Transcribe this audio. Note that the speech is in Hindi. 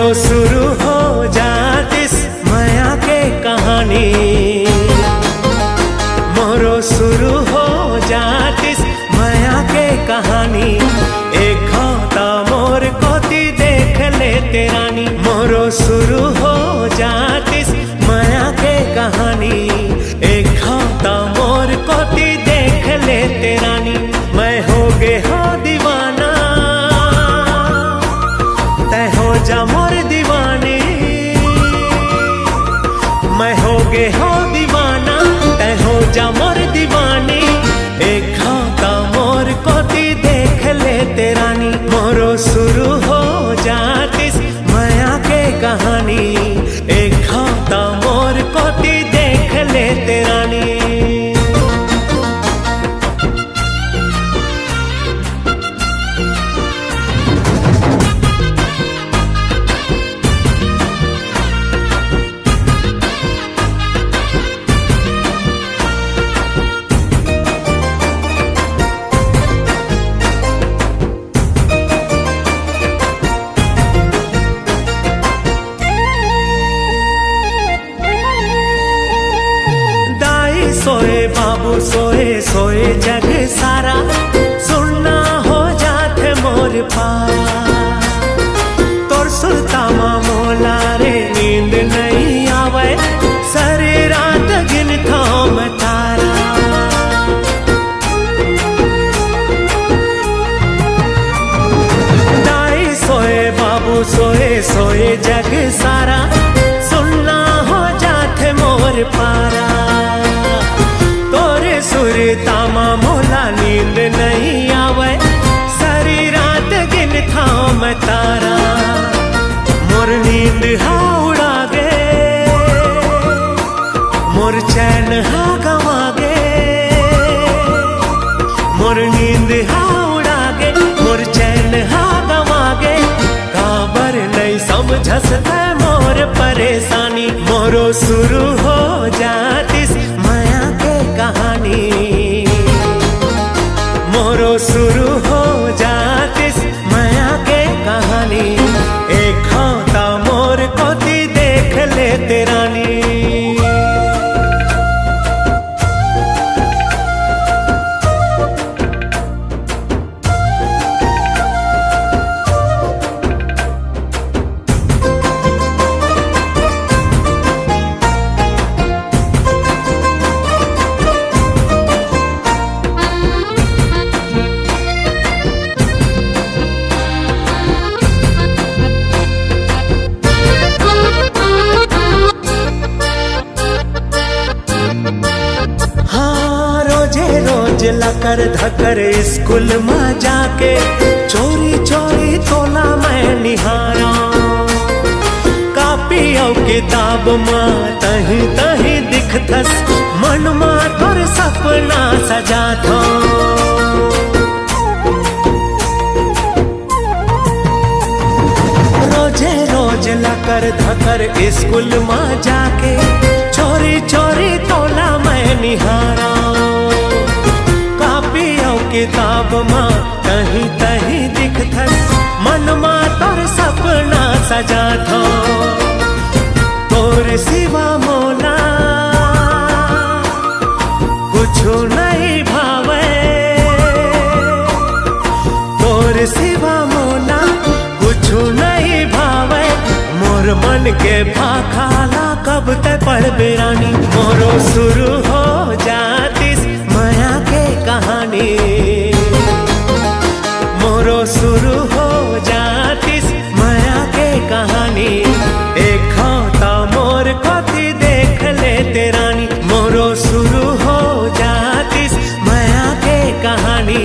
मोरो शुरू हो जातिस माया के कहानी। मोरो शुरू हो जातिस माया के कहानी। एक खाता मोर कोती देख ले तेरानी। मोरो शुरू हो जातिस माया के कहानी। एक खाता मोर कोती देख ले तेरानी। मैं हो गे हो दीवाना, तै हो जा मोर दीवानी। मैं हो गे हो दीवाना, तै हो जा मोर दीवानी। एक खाता मोर कोती देख ले तेरानी। मोरो शुरू हो जातिस माया के कहानी। एक खाता मोर कोती देख ले तेरानी। सोए बाबू सोए सोए जग सारा। सुनना हो जाते मोर पारा। तोर सुल्तामा मोला रे नींद नहीं आवे। सारी रात गिनता मैं तारा। दाई सोए बाबू सोए सोए जग सारा। सुनना हो जाते मोर पारा। सुरतामा मोला नींद नहीं आवे। सारी रात गिनता मैं तारा। मोर नींद हा उड़ा गे, मोर चैन हा गवा गे। मोर नींद हा उड़ा गे, मोर चैन हा गवा गे। काबर नहीं समझस है मोर परेशानी। मोरो शुरू हो जातिस माया के कहानी। मोरो शुरू हो जातिस माया के कहानी। एक खाता मोर कोती देख ले तेरानी। रोज लकर धकर स्कूल में जाके चोरी चोरी तोला मैं निहारा। कापी और किताब में तही तही दिखथस। मन में तोर सपना सजा था। रोजे रोज लकर धकर स्कूल में जाके चोरी चोरी तोला मैं निहारा। किताब माँ कहीं तहीं दिखथस। मन माँ तोर सपना सजा थो। तोर सिवा मोला कुछु नहीं भावे। तोर सिवा मोला कुछु नहीं भावे। मोर मन के भाखाला कब तक पढ़ बेरानी। मोरो शुरू हो जातिस माया के कहानी। मोरो शुरू हो जातिस माया के कहानी। एक खाता मोर कोती देख ले तेरानी। मोरो शुरू हो जातिस माया के कहानी।